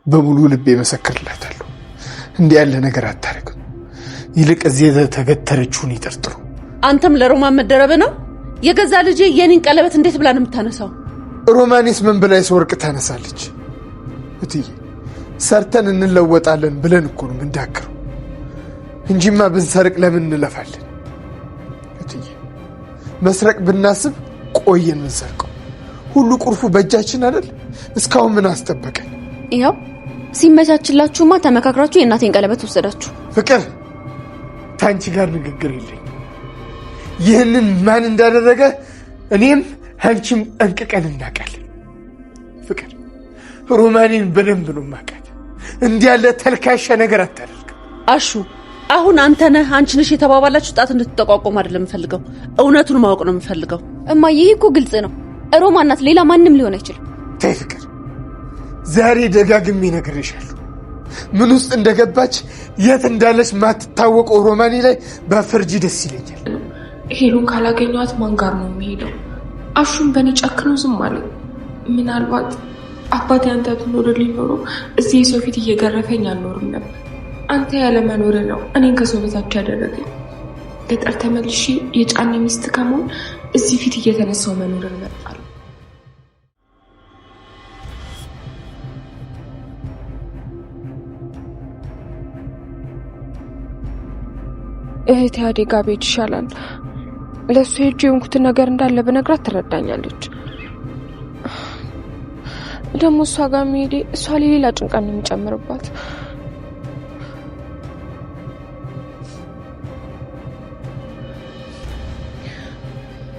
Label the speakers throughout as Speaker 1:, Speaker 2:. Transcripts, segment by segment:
Speaker 1: በሙሉ ልቤ መሰክርላታለሁ። እንዲህ ያለ ነገር አታረግም። ይልቅ እዚህ ተገተረችውን ይጠርጥሩ።
Speaker 2: አንተም ለሮማን መደረብ ነው? የገዛ ልጄ የኔን ቀለበት እንዴት ብላ ነው የምታነሳው?
Speaker 1: ሮማንስ ምን ብላ ወርቅ ታነሳለች? እትዬ ሰርተን እንለወጣለን ብለን እኮ ነው ምንዳከረው እንጂማ ብንሰርቅ ለምን እንለፋለን? እትዬ መስረቅ ብናስብ ቆየን ምንሰርቀው። ሁሉ ቁርፉ በእጃችን አይደል? እስካሁን ምን አስጠበቀን?
Speaker 3: ይሄው ሲመቻችላችሁማ ተመካክራችሁ የእናቴን ቀለበት ወሰዳችሁ።
Speaker 1: ፍቅር ታንቺ ጋር ንግግር የለኝ። ይህንን ማን እንዳደረገ እኔም አንቺም ጠንቅቀን እናውቃለን። ፍቅር ሮማኔን በደንብ ነው ማውቃት። እንዲህ ያለ ተልካሻ ነገር አታደርግ።
Speaker 2: አሹ አሁን አንተ ነህ አንቺ ነሽ የተባባላችሁ ጣት እንድትጠቋቆም አይደለም የምፈልገው፣ እውነቱን ማወቅ ነው የምፈልገው።
Speaker 3: እማዬ ይሄ እኮ ግልጽ ነው። ሮማን ናት፣ ሌላ ማንም ሊሆን አይችልም።
Speaker 1: ተይ ፍቅር፣ ዛሬ ደጋግሜ ነግሬሻለሁ። ምን ውስጥ እንደገባች የት እንዳለች ማትታወቀው ሮማኔ ላይ ባፈርጂ ደስ ይለኛል።
Speaker 4: ሄሉን ካላገኘኋት ማን ጋር ነው የሚሄደው? አሹን በእኔ ጨክኖ ዝም አለ። ምናልባት አባቴ አንተ ብትኖርልኝ ኖሮ እዚህ የሰው ፊት እየገረፈኝ አልኖርም ነበር። አንተ ያለ መኖር ነው እኔን ከሰው በታች ያደረገኝ። ገጠር ተመልሼ የጫኔ ሚስት ከመሆን እዚህ ፊት እየተነሳው መኖርን እመርጣለሁ።
Speaker 5: እህቴ አዴ ጋር ብሄድ ይሻላል። ለእሱ ሄጄ የሆንኩትን ነገር እንዳለ በነግራት ትረዳኛለች። ደግሞ እሷ ጋር መሄዴ እሷ ሌላ ጭንቀት ነው የሚጨምርባት።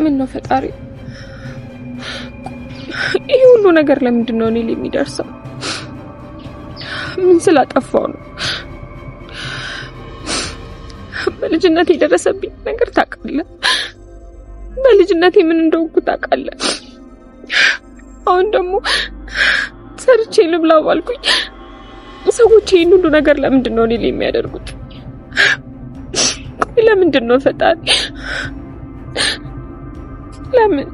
Speaker 5: ምን ነው ፈጣሪ፣ ይህ ሁሉ ነገር ለምንድን ነው እኔ ላይ የሚደርሰው? ምን ስላጠፋው ነው? በልጅነቴ የደረሰብኝ ነገር ታውቃለህ። በልጅነቴ ምን እንደሆንኩ ታውቃለህ። አሁን ደግሞ ሰርቼ ልብላ ባልኩኝ ሰዎች ይህን ሁሉ ነገር ለምንድን ነው እኔ ላይ የሚያደርጉት? ለምንድን ነው ፈጣሪ? ለምን?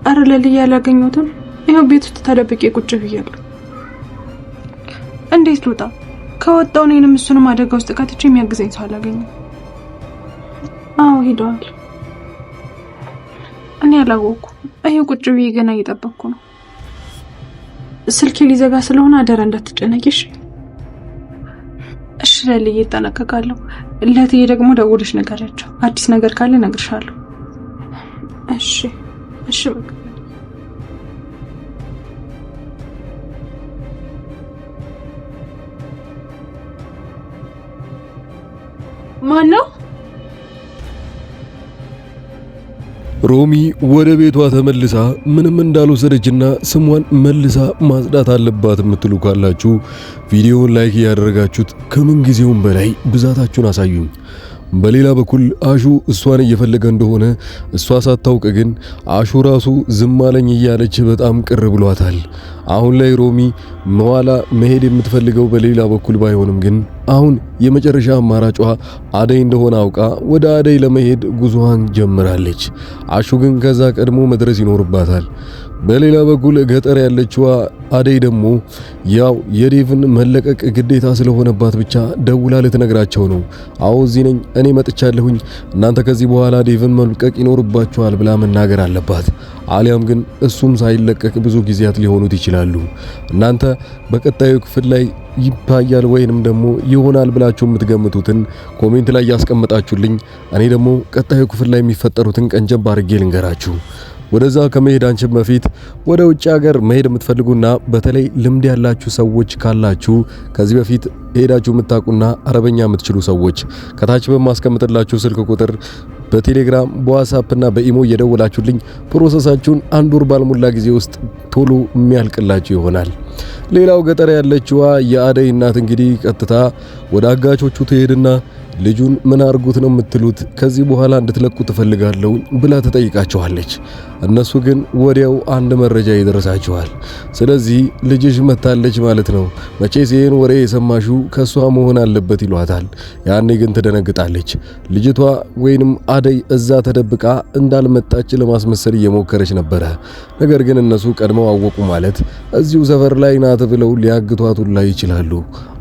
Speaker 6: አረ ለልያ ያላገኘሁትም ይሄው ቤት ውስጥ ተደብቄ ቁጭ ብያለሁ። እንዴት ልውጣ? ከወጣው እኔንም እሱንም አደጋ ውስጥ ከተቼ የሚያግዘኝ ሰው አላገኘም። አዎ ሄደዋል። እኔ አላወኩም። ይሄው ቁጭ ብዬ ገና እየጠበቅኩ ነው። ስልኬ ሊዘጋ ስለሆነ አደራ እንዳትጨነቂሽ። እሺ ለልዬ እጠነቀቃለሁ። ለትዬ ደግሞ ደውልሽ ንገሪያቸው። አዲስ ነገር ካለ እነግርሻለሁ። እሺ እሺ በቃ ማን ነው?
Speaker 7: ሮሚ ወደ ቤቷ ተመልሳ ምንም እንዳልወሰደችና ስሟን መልሳ ማጽዳት አለባት የምትሉ ካላችሁ ቪዲዮውን ላይክ ያደረጋችሁት ከምን ጊዜውም በላይ ብዛታችሁን አሳዩኝ። በሌላ በኩል አሹ እሷን እየፈለገ እንደሆነ እሷ ሳታውቅ ግን አሹ ራሱ ዝም አለኝ እያለች በጣም ቅር ብሏታል። አሁን ላይ ሮሚ መዋላ መሄድ የምትፈልገው በሌላ በኩል ባይሆንም ግን አሁን የመጨረሻ አማራጯ አደይ እንደሆነ አውቃ ወደ አደይ ለመሄድ ጉዞዋን ጀምራለች። አሹ ግን ከዛ ቀድሞ መድረስ ይኖርባታል። በሌላ በኩል ገጠር ያለችው አደይ ደግሞ ያው የዴቭን መለቀቅ ግዴታ ስለሆነባት ብቻ ደውላ ልትነግራቸው ነው። አዎ እዚህ ነኝ፣ እኔ መጥቻለሁኝ፣ እናንተ ከዚህ በኋላ ዴቭን መልቀቅ ይኖርባችኋል ብላ መናገር አለባት። አሊያም ግን እሱም ሳይለቀቅ ብዙ ጊዜያት ሊሆኑት ይችላሉ። እናንተ በቀጣዩ ክፍል ላይ ይታያል ወይንም ደግሞ ይሆናል ብላችሁ የምትገምቱትን ኮሜንት ላይ ያስቀምጣችሁልኝ። እኔ ደግሞ ቀጣዩ ክፍል ላይ የሚፈጠሩትን ቀንጨብ አድርጌ ልንገራችሁ። ወደዛ ከመሄዳችን በፊት ወደ ውጭ ሀገር መሄድ የምትፈልጉና በተለይ ልምድ ያላችሁ ሰዎች ካላችሁ ከዚህ በፊት ሄዳችሁ የምታውቁና አረበኛ የምትችሉ ሰዎች ከታች በማስቀምጥላችሁ ስልክ ቁጥር በቴሌግራም በዋትስአፕና በኢሞ እየደወላችሁልኝ ፕሮሰሳችሁን አንድ ወር ባልሞላ ጊዜ ውስጥ ቶሎ የሚያልቅላችሁ ይሆናል። ሌላው ገጠር ያለችዋ የአደይ እናት እንግዲህ ቀጥታ ወደ አጋቾቹ ትሄድና ልጁን ምን አርጉት ነው የምትሉት? ከዚህ በኋላ እንድትለቁ ትፈልጋለሁ ብላ ተጠይቃቸዋለች። እነሱ ግን ወዲያው አንድ መረጃ ይደርሳቸዋል። ስለዚህ ልጅሽ መታለች ማለት ነው፣ መቼስ ይሄን ወሬ የሰማሹ ከሷ መሆን አለበት ይሏታል። ያኔ ግን ትደነግጣለች። ልጅቷ ወይንም አደይ እዛ ተደብቃ እንዳልመጣች ለማስመሰል እየሞከረች ነበረ። ነገር ግን እነሱ ቀድመው አወቁ ማለት እዚሁ ሰፈር ላይ ናት ብለው ሊያግቷት ላይ ይችላሉ።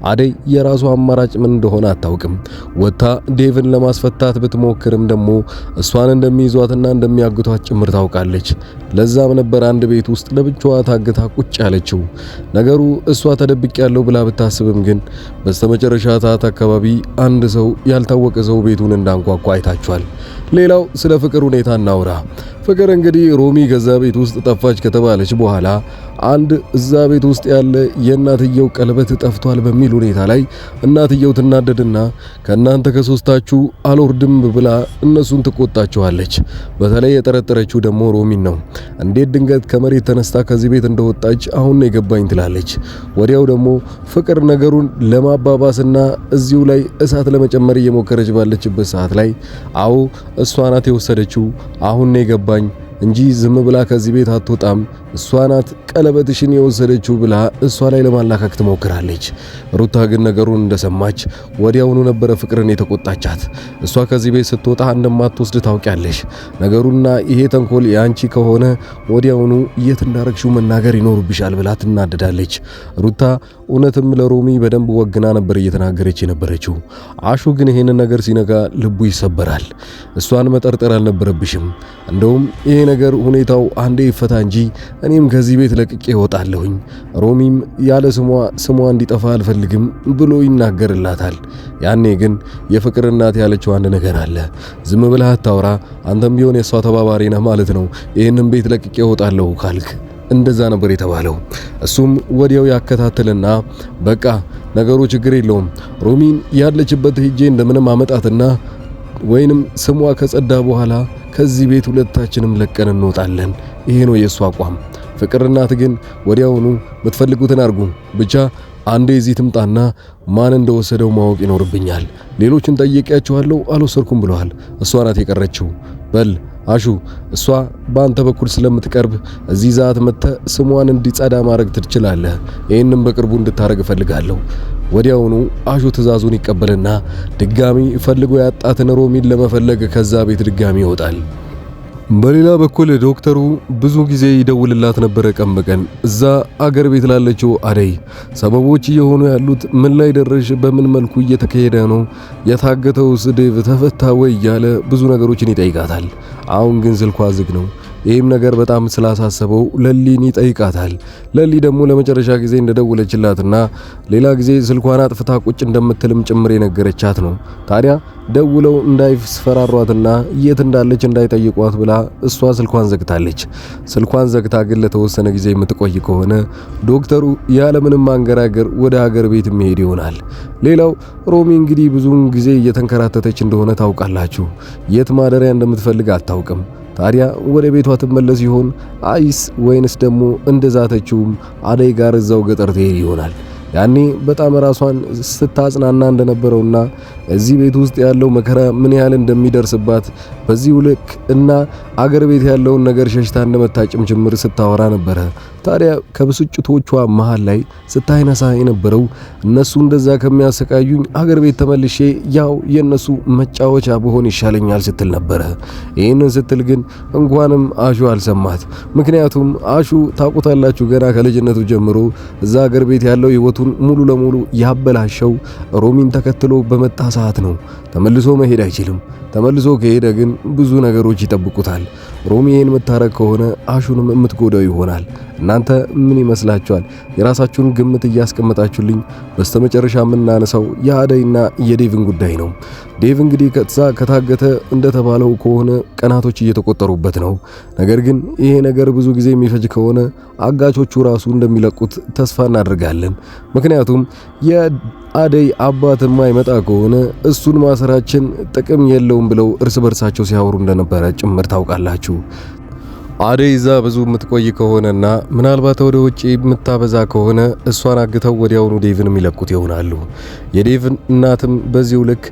Speaker 7: አደይ የራሷ አማራጭ ምን እንደሆነ አታውቅም። ወታ ዴቭን ለማስፈታት ብትሞክርም ደግሞ እሷን እንደሚይዟትና እንደሚያግቷት ጭምር ታውቃለች። ለዛም ነበር አንድ ቤት ውስጥ ለብቻዋ ታግታ ቁጭ ያለችው። ነገሩ እሷ ተደብቄያለሁ ብላ ብታስብም ግን በስተመጨረሻ ሰዓት አካባቢ አንድ ሰው ያልታወቀ ሰው ቤቱን እንዳንኳኳ አይታችኋል። ሌላው ስለ ፍቅር ሁኔታ እናውራ። ፍቅር እንግዲህ ሮሚ ከዛ ቤት ውስጥ ጠፋች ከተባለች በኋላ አንድ እዛ ቤት ውስጥ ያለ የእናትየው ቀለበት ጠፍቷል በሚል ሁኔታ ላይ እናትየው ትናደድና ከናንተ ከሶስታችሁ አልወርድም ብላ እነሱን ትቆጣቸዋለች። በተለይ የጠረጠረችው ደግሞ ሮሚን ነው። እንዴት ድንገት ከመሬት ተነስታ ከዚህ ቤት እንደወጣች አሁን ነው የገባኝ ትላለች። ወዲያው ደግሞ ፍቅር ነገሩን ለማባባስና እዚሁ ላይ እሳት ለመጨመር እየሞከረች ባለችበት ሰዓት ላይ አዎ እሷ ናት የወሰደችው አሁን ነው የገባኝ እንጂ ዝም ብላ ከዚህ ቤት አትወጣም፣ እሷ ናት ቀለበትሽን የወሰደችው ብላ እሷ ላይ ለማላከክ ትሞክራለች። ሩታ ግን ነገሩን እንደሰማች ወዲያውኑ ነበረ ፍቅርን የተቆጣቻት። እሷ ከዚህ ቤት ስትወጣ እንደማትወስድ ታውቂያለሽ፣ ነገሩና ይሄ ተንኮል ያንቺ ከሆነ ወዲያውኑ የት እንዳረግሽው መናገር ይኖርብሻል ብላ ትናደዳለች። ሩታ እውነትም ለሮሚ በደንብ ወግና ነበር እየተናገረች የነበረችው። አሹ ግን ይሄንን ነገር ሲነጋ ልቡ ይሰበራል። እሷን መጠርጠር አልነበረብሽም፣ እንደውም ይሄ ነገር ሁኔታው አንዴ ይፈታ እንጂ እኔም ከዚህ ቤት ለቅቄ እወጣለሁኝ፣ ሮሚም ያለ ስሟ እንዲጠፋ አልፈልግም ብሎ ይናገርላታል። ያኔ ግን የፍቅር እናት ያለችው አንድ ነገር አለ። ዝም ብለህ አታውራ፣ አንተም ቢሆን የሷ ተባባሪ ነህ ማለት ነው ይሄንን ቤት ለቅቄ እወጣለሁ ካልክ። እንደዛ ነበር የተባለው። እሱም ወዲያው ያከታተልና በቃ ነገሩ ችግር የለውም ሮሚን ያለችበት ሄጄ እንደምንም አመጣትና ወይንም ስሟ ከጸዳ በኋላ ከዚህ ቤት ሁለታችንም ለቀን እንወጣለን። ይሄ ነው የሷ አቋም። ፍቅር እናት ግን ወዲያውኑ የምትፈልጉትን አርጉ፣ ብቻ አንዴ እዚህ ትምጣና ማን እንደወሰደው ማወቅ ይኖርብኛል። ሌሎችን ጠይቄያቸዋለሁ አልወሰድኩም ብለዋል። እሷ ናት የቀረችው። በል አሹ እሷ በአንተ በኩል ስለምትቀርብ እዚህ ዛት መጥተ ስሟን እንዲጸዳ ማድረግ ትችላለህ። ይሄንን በቅርቡ እንድታረግ እፈልጋለሁ። ወዲያውኑ አሹ ትዕዛዙን ይቀበልና ድጋሚ ፈልጎ ያጣትን ሮሚን ለመፈለግ ከዛ ቤት ድጋሚ ይወጣል። በሌላ በኩል ዶክተሩ ብዙ ጊዜ ይደውልላት ነበር ቀን በቀን እዛ አገር ቤት ላለችው አደይ። ሰበቦች እየሆኑ ያሉት ምን ላይ ደረሽ፣ በምን መልኩ እየተካሄደ ነው፣ የታገተው ዴቭ ተፈታ ወይ እያለ ብዙ ነገሮችን ይጠይቃታል። አሁን ግን ስልኳ ዝግ ነው። ይህም ነገር በጣም ስላሳሰበው ለሊን ይጠይቃታል። ለሊ ደግሞ ለመጨረሻ ጊዜ እንደደወለችላትና ሌላ ጊዜ ስልኳን አጥፍታ ቁጭ እንደምትልም ጭምር የነገረቻት ነው። ታዲያ ደውለው እንዳይስፈራሯትና የት እንዳለች እንዳይጠይቋት ብላ እሷ ስልኳን ዘግታለች። ስልኳን ዘግታ ግን ለተወሰነ ጊዜ የምትቆይ ከሆነ ዶክተሩ ያለምንም ማንገራገር ወደ ሀገር ቤት የሚሄድ ይሆናል። ሌላው ሮሚ እንግዲህ ብዙውን ጊዜ እየተንከራተተች እንደሆነ ታውቃላችሁ። የት ማደሪያ እንደምትፈልግ አታውቅም። ታዲያ ወደ ቤቷ ትመለስ ይሆን አይስ ወይንስ ደግሞ እንደዛተችውም አደይ ጋር እዛው ገጠር ትሄድ ይሆናል? ያኔ በጣም ራሷን ስታጽናና እንደነበረውና እዚህ ቤት ውስጥ ያለው መከራ ምን ያህል እንደሚደርስባት በዚህ ልክ እና አገር ቤት ያለውን ነገር ሸሽታ እንደመታጭም ጭምር ስታወራ ነበረ። ታዲያ ከብስጭቶቿ መሃል ላይ ስታይነሳ የነበረው እነሱ እንደዛ ከሚያሰቃዩኝ አገር ቤት ተመልሼ ያው የነሱ መጫወቻ ብሆን ይሻለኛል ስትል ነበረ። ይህንን ስትል ግን እንኳንም አሹ አልሰማት። ምክንያቱም አሹ ታውቁታላችሁ ገና ከልጅነቱ ጀምሮ እዛ አገር ቤት ያለው ህይወቱን ሙሉ ለሙሉ ያበላሸው ሮሚን ተከትሎ በመጣ ሰዓት ነው። ተመልሶ መሄድ አይችልም። ተመልሶ ከሄደ ግን ብዙ ነገሮች ይጠብቁታል። ሮሚ ይሄን መታረቅ ከሆነ አሹንም የምትጎዳው ይሆናል። እናንተ ምን ይመስላችኋል? የራሳችሁን ግምት እያስቀመጣችሁልኝ በስተመጨረሻ የምናነሳው የአደይና የዴቭን ጉዳይ ነው። ዴቭ እንግዲህ ከታገተ እንደተባለው ከሆነ ቀናቶች እየተቆጠሩበት ነው። ነገር ግን ይሄ ነገር ብዙ ጊዜ የሚፈጅ ከሆነ አጋቾቹ ራሱ እንደሚለቁት ተስፋ እናደርጋለን። ምክንያቱም የአደይ አባት የማይመጣ ከሆነ እሱን ማሰራችን ጥቅም የለውም ብለው እርስ በርሳቸው ሲያወሩ እንደነበረ ጭምር ታውቃላችሁ። አደይ እዛ ብዙ የምትቆይ ከሆነና ምናልባት ወደ ውጪ የምታበዛ ከሆነ እሷን አግተው ወዲያውኑ ዴቭን የሚለቁት ይሆናሉ። የዴቭን እናትም በዚሁ ልክ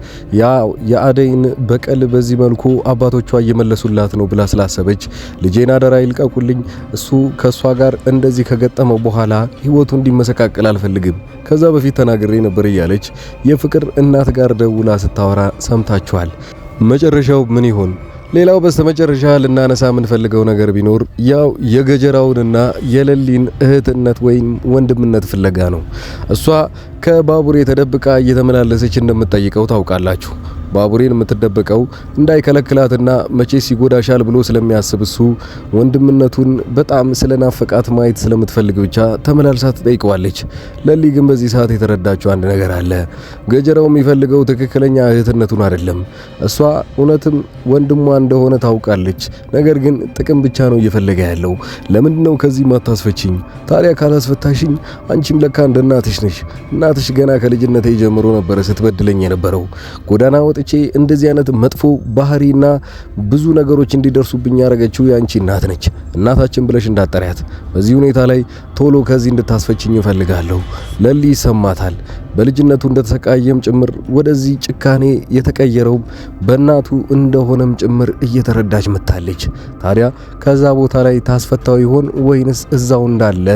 Speaker 7: የአደይን በቀል በዚህ መልኩ አባቶቿ እየመለሱላት ነው ብላ ስላሰበች ልጄን አደራ ይልቀቁልኝ፣ እሱ ከሷ ጋር እንደዚህ ከገጠመው በኋላ ህይወቱ እንዲመሰቃቀል አልፈልግም፣ ከዛ በፊት ተናግሬ ነበር እያለች የፍቅር እናት ጋር ደውላ ስታወራ ሰምታችኋል። መጨረሻው ምን ይሆን? ሌላው በስተመጨረሻ ልናነሳ የምንፈልገው ነገር ቢኖር ያው የገጀራውንና የለሊን እህትነት ወይም ወንድምነት ፍለጋ ነው። እሷ ከባቡሬ ተደብቃ እየተመላለሰች እንደምትጠይቀው ታውቃላችሁ። ባቡሬን የምትደበቀው እንዳይከለክላትና መቼስ ይጎዳሻል ብሎ ስለሚያስብ እሱ ወንድምነቱን በጣም ስለናፈቃት ማየት ስለምትፈልግ ብቻ ተመላልሳ ትጠይቀዋለች። ለሊ ግን በዚህ ሰዓት የተረዳችው አንድ ነገር አለ። ገጀራው የሚፈልገው ትክክለኛ እህትነቱን አይደለም። እሷ እውነትም ወንድሟ እንደሆነ ታውቃለች። ነገር ግን ጥቅም ብቻ ነው እየፈለገ ያለው። ለምንድነው ከዚህ ማታስፈችኝ? ታዲያ ካላስፈታሽኝ አንቺም ለካ እንደ እናትሽ ነሽ። እናትሽ ገና ከልጅነቴ ጀምሮ ነበረ ስትበድለኝ የነበረው። ጎዳና ወጥቼ እንደዚህ አይነት መጥፎ ባህሪና ብዙ ነገሮች እንዲደርሱብኝ ያረጋችው ያንቺ እናት ነች። እናታችን ብለሽ እንዳጠሪያት። በዚህ ሁኔታ ላይ ቶሎ ከዚህ እንድታስፈችኝ እፈልጋለሁ። ለሊ ይሰማታል። በልጅነቱ እንደተሰቃየም ጭምር ወደዚህ ጭካኔ የተቀየረው በእናቱ እንደሆነም ጭምር እየተረዳች መታለች። ታዲያ ከዛ ቦታ ላይ ታስፈታው ይሆን ወይንስ እዛው እንዳለ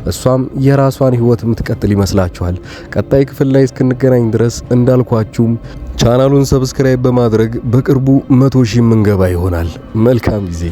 Speaker 7: እሷም የራሷን ህይወት የምትቀጥል ይመስላችኋል? ቀጣይ ክፍል ላይ እስክንገናኝ ድረስ እንዳልኳችሁም ቻናሉን ሰብስክራይብ በማድረግ በቅርቡ 100,000 ምንገባ ይሆናል። መልካም ጊዜ